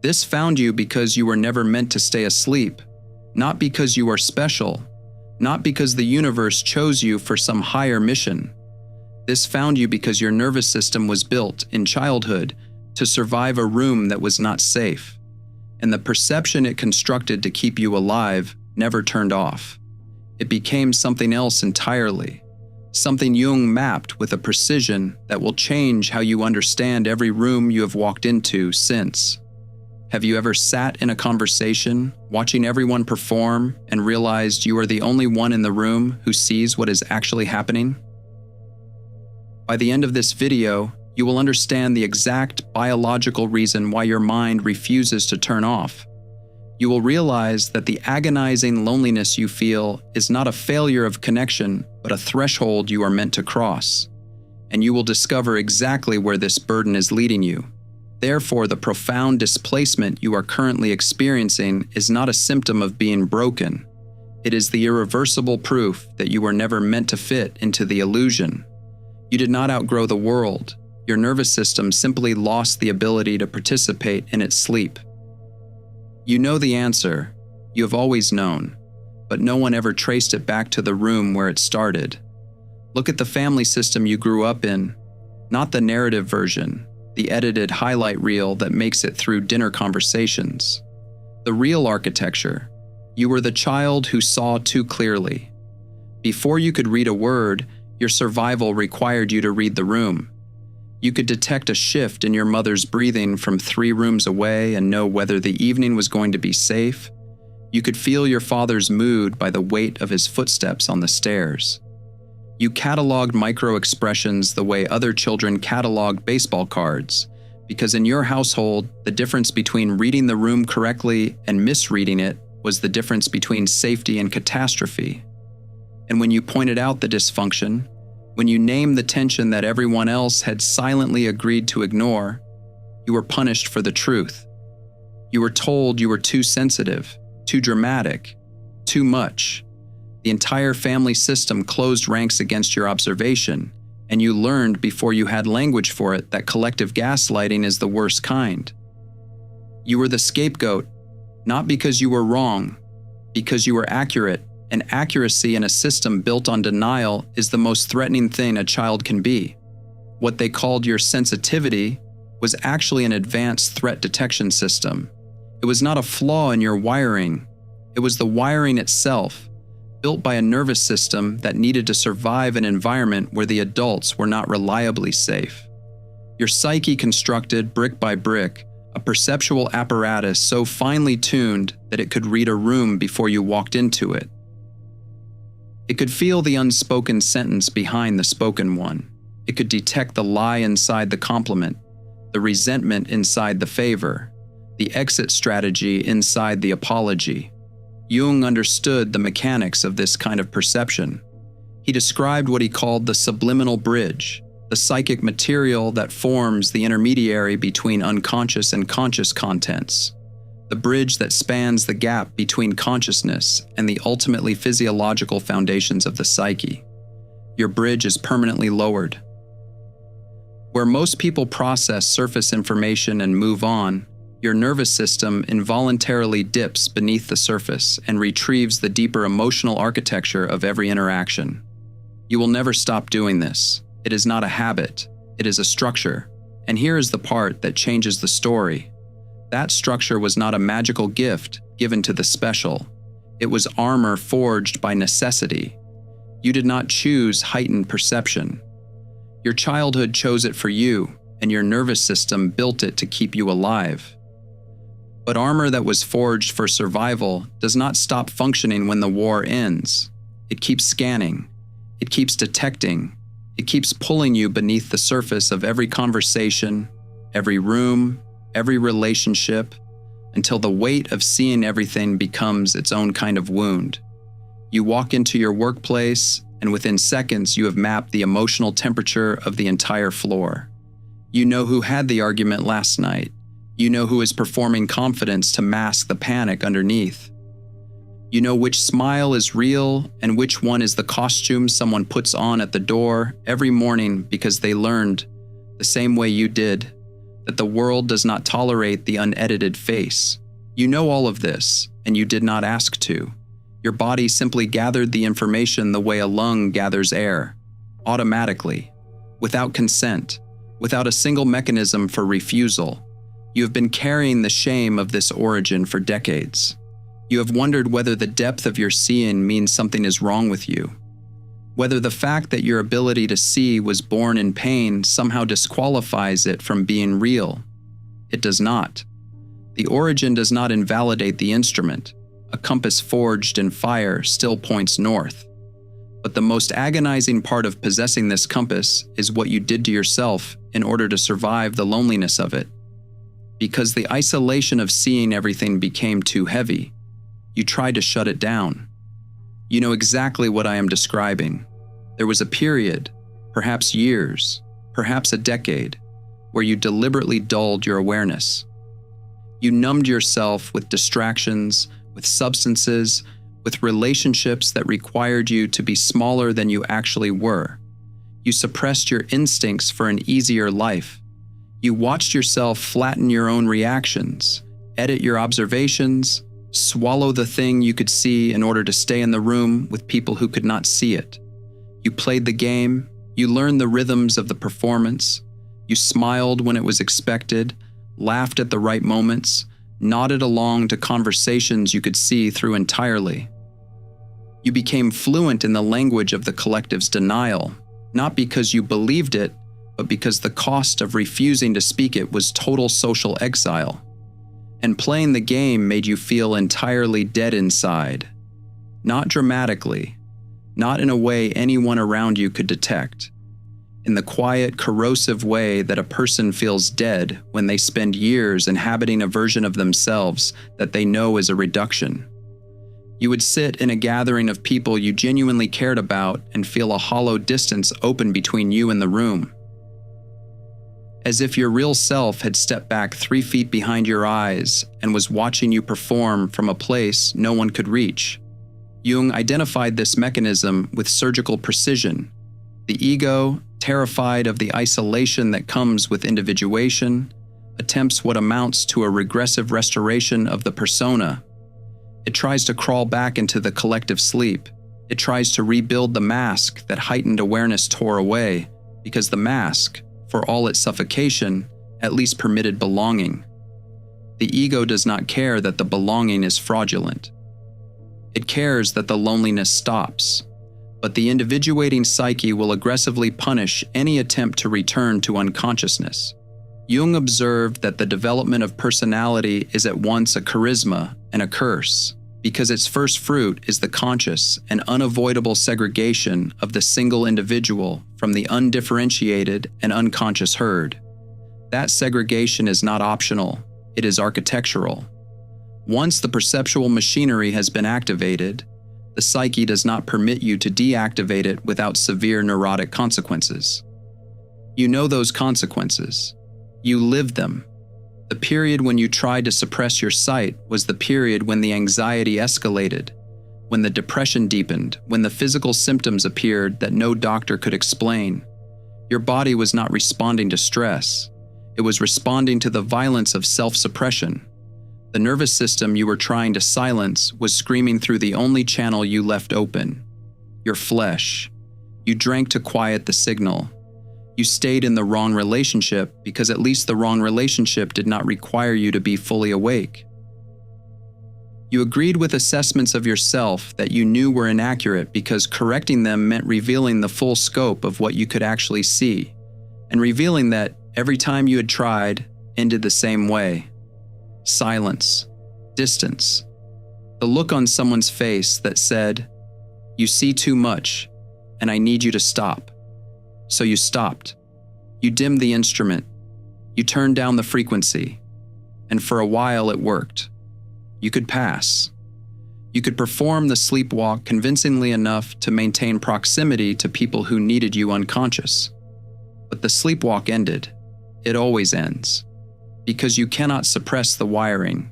This found you because you were never meant to stay asleep, not because you are special, not because the universe chose you for some higher mission. This found you because your nervous system was built, in childhood, to survive a room that was not safe, and the perception it constructed to keep you alive never turned off. It became something else entirely, something Jung mapped with a precision that will change how you understand every room you have walked into since. Have you ever sat in a conversation, watching everyone perform, and realized you are the only one in the room who sees what is actually happening? By the end of this video, you will understand the exact biological reason why your mind refuses to turn off. You will realize that the agonizing loneliness you feel is not a failure of connection, but a threshold you are meant to cross. And you will discover exactly where this burden is leading you. Therefore, the profound displacement you are currently experiencing is not a symptom of being broken. It is the irreversible proof that you were never meant to fit into the illusion. You did not outgrow the world. Your nervous system simply lost the ability to participate in its sleep. You know the answer. You have always known, but no one ever traced it back to the room where it started. Look at the family system you grew up in, not the narrative version, the edited highlight reel that makes it through dinner conversations. The real architecture. You were the child who saw too clearly. Before you could read a word, your survival required you to read the room. You could detect a shift in your mother's breathing from 3 rooms away and know whether the evening was going to be safe. You could feel your father's mood by the weight of his footsteps on the stairs. You cataloged micro-expressions the way other children cataloged baseball cards, because in your household, the difference between reading the room correctly and misreading it was the difference between safety and catastrophe. And when you pointed out the dysfunction, when you named the tension that everyone else had silently agreed to ignore, you were punished for the truth. You were told you were too sensitive, too dramatic, too much. The entire family system closed ranks against your observation, and you learned before you had language for it that collective gaslighting is the worst kind. You were the scapegoat, not because you were wrong, because you were accurate. And accuracy in a system built on denial is the most threatening thing a child can be. What they called your sensitivity was actually an advanced threat detection system. It was not a flaw in your wiring. It was the wiring itself, built by a nervous system that needed to survive an environment where the adults were not reliably safe. Your psyche constructed, brick by brick, a perceptual apparatus so finely tuned that it could read a room before you walked into it. It could feel the unspoken sentence behind the spoken one. It could detect the lie inside the compliment, the resentment inside the favor, the exit strategy inside the apology. Jung understood the mechanics of this kind of perception. He described what he called the subliminal bridge, the psychic material that forms the intermediary between unconscious and conscious contents. The bridge that spans the gap between consciousness and the ultimately physiological foundations of the psyche. Your bridge is permanently lowered. Where most people process surface information and move on, your nervous system involuntarily dips beneath the surface and retrieves the deeper emotional architecture of every interaction. You will never stop doing this. It is not a habit, it is a structure. And here is the part that changes the story. That structure was not a magical gift given to the special. It was armor forged by necessity. You did not choose heightened perception. Your childhood chose it for you, and your nervous system built it to keep you alive. But armor that was forged for survival does not stop functioning when the war ends. It keeps scanning. It keeps detecting. It keeps pulling you beneath the surface of every conversation, every room, every relationship, until the weight of seeing everything becomes its own kind of wound. You walk into your workplace, and within seconds you have mapped the emotional temperature of the entire floor. You know who had the argument last night. You know who is performing confidence to mask the panic underneath. You know which smile is real and which one is the costume someone puts on at the door every morning because they learned, the same way you did, that the world does not tolerate the unedited face. You know all of this, and you did not ask to. Your body simply gathered the information the way a lung gathers air, automatically, without consent, without a single mechanism for refusal. You have been carrying the shame of this origin for decades. You have wondered whether the depth of your seeing means something is wrong with you, whether the fact that your ability to see was born in pain somehow disqualifies it from being real. It does not. The origin does not invalidate the instrument. A compass forged in fire still points north. But the most agonizing part of possessing this compass is what you did to yourself in order to survive the loneliness of it. Because the isolation of seeing everything became too heavy, you tried to shut it down. You know exactly what I am describing. There was a period, perhaps years, perhaps a decade, where you deliberately dulled your awareness. You numbed yourself with distractions, with substances, with relationships that required you to be smaller than you actually were. You suppressed your instincts for an easier life. You watched yourself flatten your own reactions, edit your observations, swallow the thing you could see in order to stay in the room with people who could not see it. You played the game, you learned the rhythms of the performance, you smiled when it was expected, laughed at the right moments, nodded along to conversations you could see through entirely. You became fluent in the language of the collective's denial, not because you believed it, but because the cost of refusing to speak it was total social exile. And playing the game made you feel entirely dead inside. Not dramatically, not in a way anyone around you could detect. In the quiet, corrosive way that a person feels dead when they spend years inhabiting a version of themselves that they know is a reduction. You would sit in a gathering of people you genuinely cared about and feel a hollow distance open between you and the room. As if your real self had stepped back 3 feet behind your eyes and was watching you perform from a place no one could reach. Jung identified this mechanism with surgical precision. The ego, terrified of the isolation that comes with individuation, attempts what amounts to a regressive restoration of the persona. It tries to crawl back into the collective sleep. It tries to rebuild the mask that heightened awareness tore away, because the mask, for all its suffocation, at least permitted belonging. The ego does not care that the belonging is fraudulent. It cares that the loneliness stops, but the individuating psyche will aggressively punish any attempt to return to unconsciousness. Jung observed that the development of personality is at once a charisma and a curse, because its first fruit is the conscious and unavoidable segregation of the single individual from the undifferentiated and unconscious herd. That segregation is not optional, it is architectural. Once the perceptual machinery has been activated, the psyche does not permit you to deactivate it without severe neurotic consequences. You know those consequences. You live them. The period when you tried to suppress your sight was the period when the anxiety escalated, when the depression deepened, when the physical symptoms appeared that no doctor could explain. Your body was not responding to stress. It was responding to the violence of self-suppression. The nervous system you were trying to silence was screaming through the only channel you left open: your flesh. You drank to quiet the signal. You stayed in the wrong relationship because at least the wrong relationship did not require you to be fully awake. You agreed with assessments of yourself that you knew were inaccurate because correcting them meant revealing the full scope of what you could actually see, and revealing that every time you had tried ended the same way. Silence, distance, the look on someone's face that said, "You see too much, and I need you to stop." So you stopped. You dimmed the instrument. You turned down the frequency. And for a while it worked. You could pass. You could perform the sleepwalk convincingly enough to maintain proximity to people who needed you unconscious. But the sleepwalk ended. It always ends. Because you cannot suppress the wiring.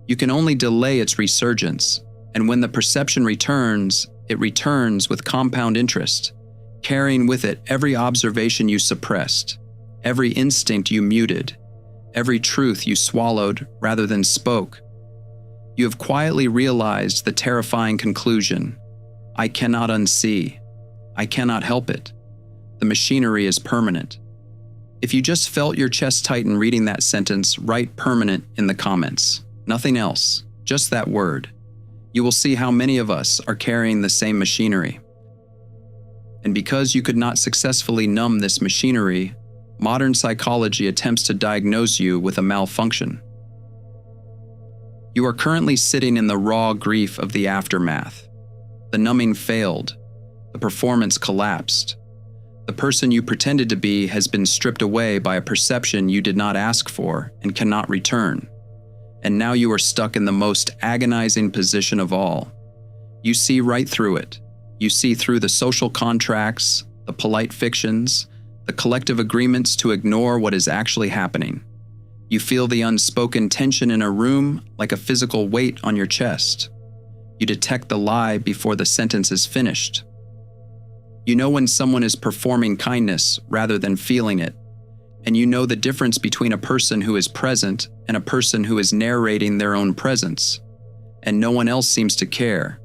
You can only delay its resurgence, and when the perception returns, it returns with compound interest, carrying with it every observation you suppressed, every instinct you muted, every truth you swallowed rather than spoke. You have quietly realized the terrifying conclusion: I cannot unsee. I cannot help it. The machinery is permanent. If you just felt your chest tighten reading that sentence, write permanent in the comments. Nothing else, just that word. You will see how many of us are carrying the same machinery. And because you could not successfully numb this machinery, modern psychology attempts to diagnose you with a malfunction. You are currently sitting in the raw grief of the aftermath. The numbing failed. The performance collapsed. The person you pretended to be has been stripped away by a perception you did not ask for and cannot return. And now you are stuck in the most agonizing position of all. You see right through it. You see through the social contracts, the polite fictions, the collective agreements to ignore what is actually happening. You feel the unspoken tension in a room like a physical weight on your chest. You detect the lie before the sentence is finished. You know when someone is performing kindness rather than feeling it, and you know the difference between a person who is present and a person who is narrating their own presence, and no one else seems to care.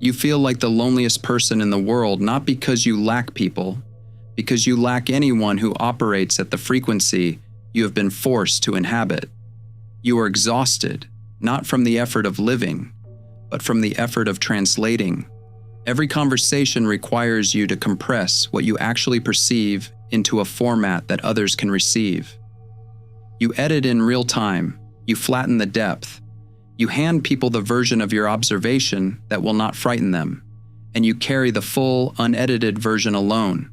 You feel like the loneliest person in the world, not because you lack people, because you lack anyone who operates at the frequency you have been forced to inhabit. You are exhausted, not from the effort of living, but from the effort of translating. Every conversation requires you to compress what you actually perceive into a format that others can receive. You edit in real time, you flatten the depth, you hand people the version of your observation that will not frighten them, and you carry the full, unedited version alone.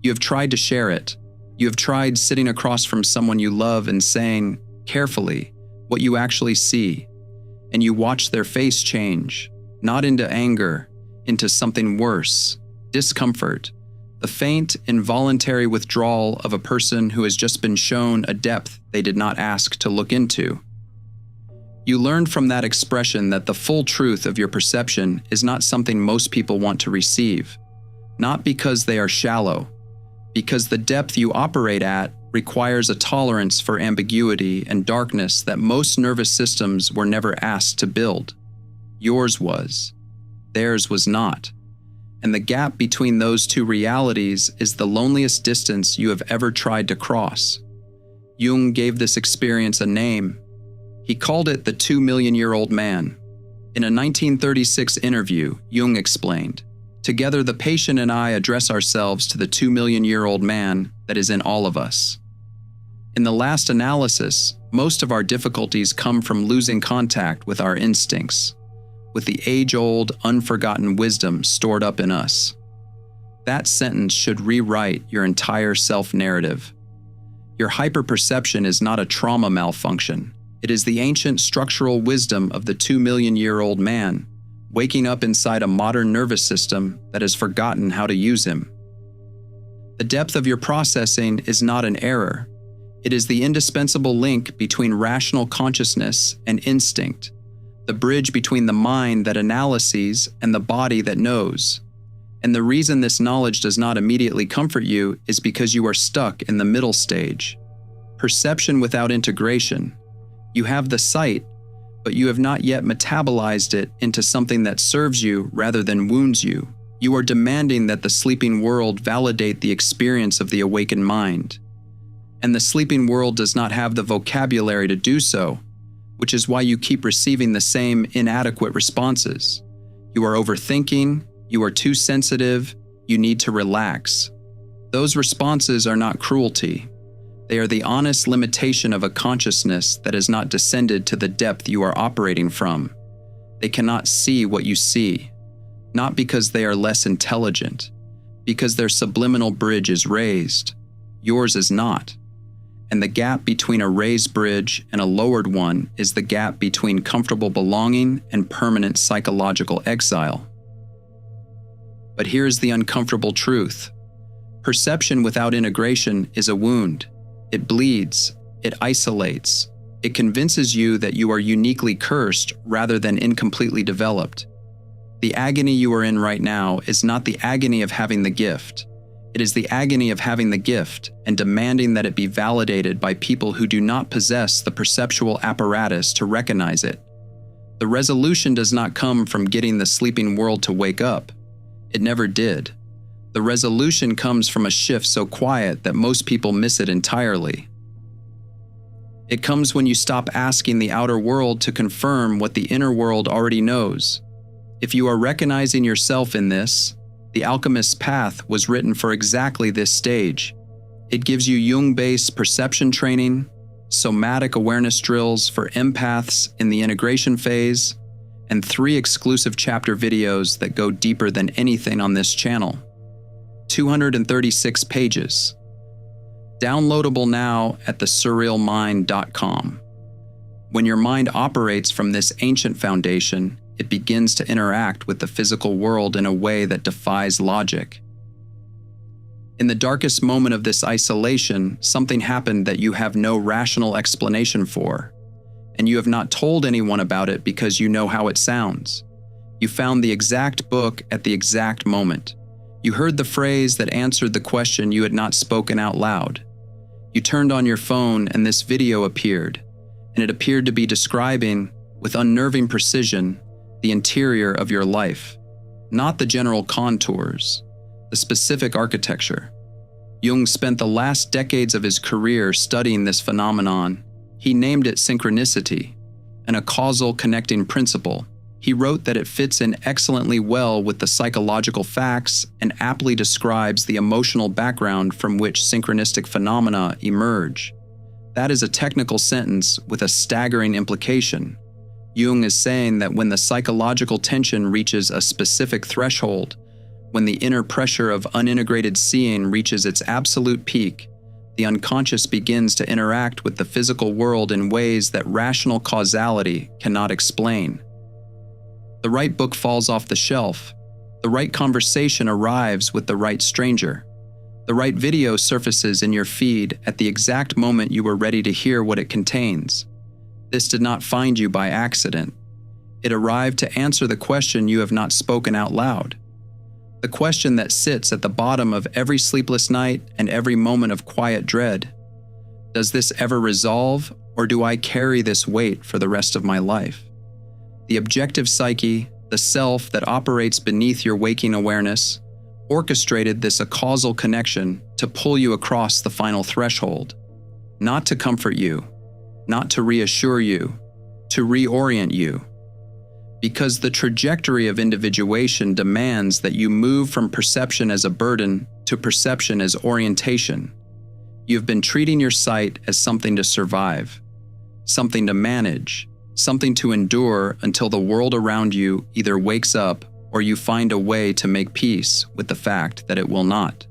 You have tried to share it. You have tried sitting across from someone you love and saying, carefully, what you actually see, and you watch their face change, not into anger, into something worse, discomfort, the faint, involuntary withdrawal of a person who has just been shown a depth they did not ask to look into. You learn from that expression that the full truth of your perception is not something most people want to receive, not because they are shallow, because the depth you operate at requires a tolerance for ambiguity and darkness that most nervous systems were never asked to build. Yours was. Theirs was not. And the gap between those two realities is the loneliest distance you have ever tried to cross. Jung gave this experience a name. He called it the 2-million-year-old man. In a 1936 interview, Jung explained, "Together the patient and I address ourselves to the 2-million-year-old man that is in all of us." In the last analysis, most of our difficulties come from losing contact with our instincts, with the age-old, unforgotten wisdom stored up in us. That sentence should rewrite your entire self-narrative. Your hyperperception is not a trauma malfunction. It is the ancient structural wisdom of the 2-million-year-old man, waking up inside a modern nervous system that has forgotten how to use him. The depth of your processing is not an error. It is the indispensable link between rational consciousness and instinct, the bridge between the mind that analyses and the body that knows. And the reason this knowledge does not immediately comfort you is because you are stuck in the middle stage. Perception without integration. You have the sight, but you have not yet metabolized it into something that serves you rather than wounds you. You are demanding that the sleeping world validate the experience of the awakened mind. And the sleeping world does not have the vocabulary to do so, which is why you keep receiving the same inadequate responses. You are overthinking, you are too sensitive, you need to relax. Those responses are not cruelty. They are the honest limitation of a consciousness that has not descended to the depth you are operating from. They cannot see what you see, not because they are less intelligent, because their subliminal bridge is raised. Yours is not. And the gap between a raised bridge and a lowered one is the gap between comfortable belonging and permanent psychological exile. But here's the uncomfortable truth. Perception without integration is a wound. It bleeds, it isolates, it convinces you that you are uniquely cursed rather than incompletely developed. The agony you are in right now is not the agony of having the gift. It is the agony of having the gift and demanding that it be validated by people who do not possess the perceptual apparatus to recognize it. The resolution does not come from getting the sleeping world to wake up. It never did. The resolution comes from a shift so quiet that most people miss it entirely. It comes when you stop asking the outer world to confirm what the inner world already knows. If you are recognizing yourself in this, the alchemist's path was written for exactly this stage. It gives you Jung-based perception training, somatic awareness drills for empaths in the integration phase, and 3 exclusive chapter videos that go deeper than anything on this channel. 236 pages. Downloadable now at thesurrealmind.com. When your mind operates from this ancient foundation, it begins to interact with the physical world in a way that defies logic. In the darkest moment of this isolation, something happened that you have no rational explanation for, and you have not told anyone about it because you know how it sounds. You found the exact book at the exact moment. You heard the phrase that answered the question you had not spoken out loud. You turned on your phone and this video appeared, and it appeared to be describing, with unnerving precision, the interior of your life, not the general contours, the specific architecture. Jung spent the last decades of his career studying this phenomenon. He named it synchronicity, an acausal connecting principle. He wrote that it fits in excellently well with the psychological facts and aptly describes the emotional background from which synchronistic phenomena emerge. That is a technical sentence with a staggering implication. Jung is saying that when the psychological tension reaches a specific threshold, when the inner pressure of unintegrated seeing reaches its absolute peak, the unconscious begins to interact with the physical world in ways that rational causality cannot explain. The right book falls off the shelf. The right conversation arrives with the right stranger. The right video surfaces in your feed at the exact moment you were ready to hear what it contains. This did not find you by accident. It arrived to answer the question you have not spoken out loud. The question that sits at the bottom of every sleepless night and every moment of quiet dread. Does this ever resolve, or do I carry this weight for the rest of my life? The objective psyche, the self that operates beneath your waking awareness, orchestrated this acausal connection to pull you across the final threshold, not to comfort you, not to reassure you, to reorient you. Because the trajectory of individuation demands that you move from perception as a burden to perception as orientation. You've been treating your sight as something to survive, something to manage, something to endure until the world around you either wakes up or you find a way to make peace with the fact that it will not.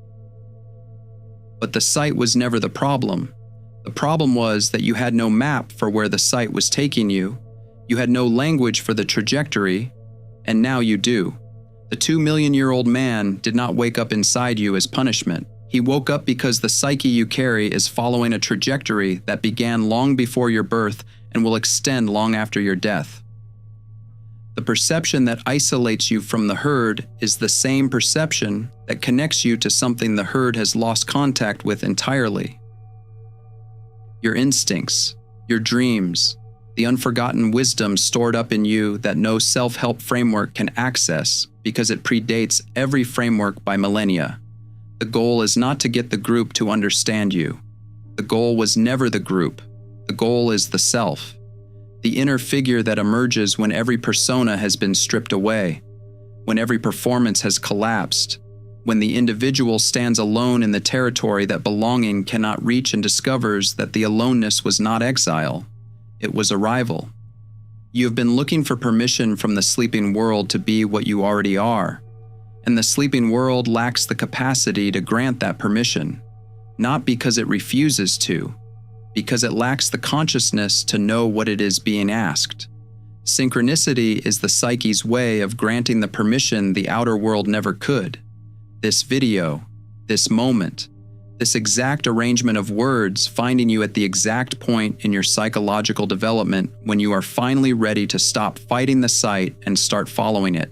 But the sight was never the problem. The problem was that you had no map for where the sight was taking you. You had no language for the trajectory, and now you do. The 2-million-year-old man did not wake up inside you as punishment. He woke up because the psyche you carry is following a trajectory that began long before your birth and will extend long after your death. The perception that isolates you from the herd is the same perception that connects you to something the herd has lost contact with entirely. Your instincts, your dreams, the unforgotten wisdom stored up in you that no self-help framework can access because it predates every framework by millennia. The goal is not to get the group to understand you. The goal was never the group. The goal is the self, the inner figure that emerges when every persona has been stripped away, when every performance has collapsed, when the individual stands alone in the territory that belonging cannot reach and discovers that the aloneness was not exile. It was arrival. You have been looking for permission from the sleeping world to be what you already are, and the sleeping world lacks the capacity to grant that permission, not because it refuses to, because it lacks the consciousness to know what it is being asked. Synchronicity is the psyche's way of granting the permission the outer world never could. This video, this moment, this exact arrangement of words finding you at the exact point in your psychological development when you are finally ready to stop fighting the sight and start following it.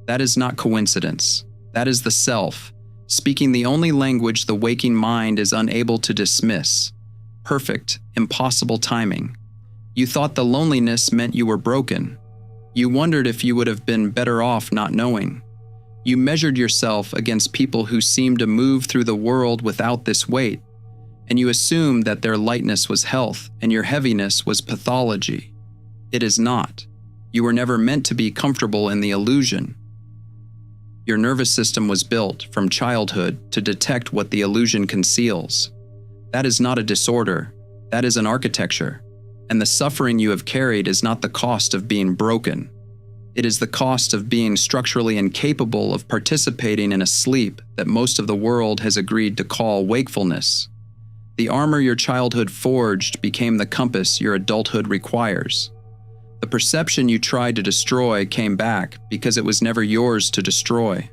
That is not coincidence. That is the self, speaking the only language the waking mind is unable to dismiss. Perfect, impossible timing. You thought the loneliness meant you were broken. You wondered if you would have been better off not knowing. You measured yourself against people who seemed to move through the world without this weight, and you assumed that their lightness was health and your heaviness was pathology. It is not. You were never meant to be comfortable in the illusion. Your nervous system was built from childhood to detect what the illusion conceals. That is not a disorder, that is an architecture, and the suffering you have carried is not the cost of being broken. It is the cost of being structurally incapable of participating in a sleep that most of the world has agreed to call wakefulness. The armor your childhood forged became the compass your adulthood requires. The perception you tried to destroy came back because it was never yours to destroy.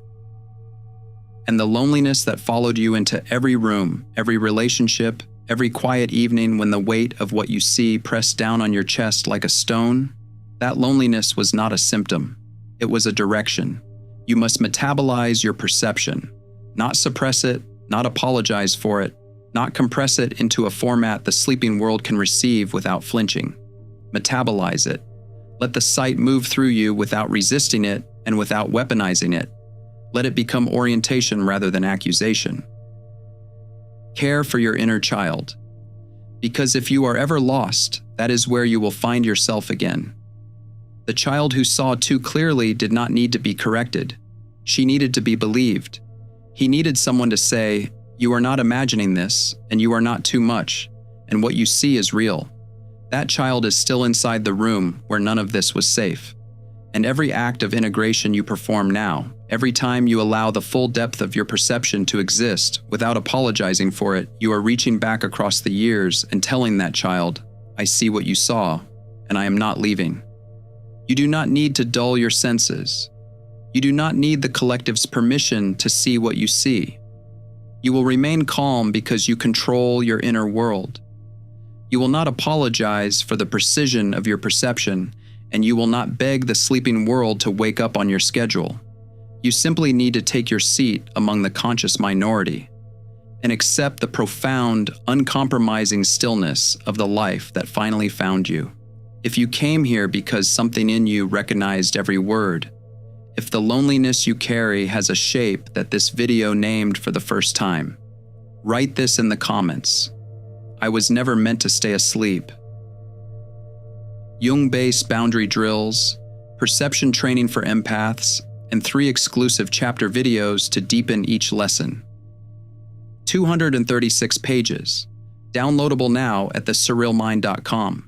And the loneliness that followed you into every room, every relationship, every quiet evening when the weight of what you see pressed down on your chest like a stone, that loneliness was not a symptom. It was a direction. You must metabolize your perception, not suppress it, not apologize for it, not compress it into a format the sleeping world can receive without flinching. Metabolize it. Let the sight move through you without resisting it and without weaponizing it. Let it become orientation rather than accusation. Care for your inner child. Because if you are ever lost, that is where you will find yourself again. The child who saw too clearly did not need to be corrected. She needed to be believed. He needed someone to say, "You are not imagining this, and you are not too much, and what you see is real." That child is still inside the room where none of this was safe. And every act of integration you perform now, every time you allow the full depth of your perception to exist without apologizing for it, you are reaching back across the years and telling that child, "I see what you saw, and I am not leaving." You do not need to dull your senses. You do not need the collective's permission to see what you see. You will remain calm because you control your inner world. You will not apologize for the precision of your perception, and you will not beg the sleeping world to wake up on your schedule. You simply need to take your seat among the conscious minority and accept the profound, uncompromising stillness of the life that finally found you. If you came here because something in you recognized every word, if the loneliness you carry has a shape that this video named for the first time, write this in the comments. I was never meant to stay asleep. Jung-based boundary drills, perception training for empaths, and 3 exclusive chapter videos to deepen each lesson. 236 pages. Downloadable now at thesurrealmind.com.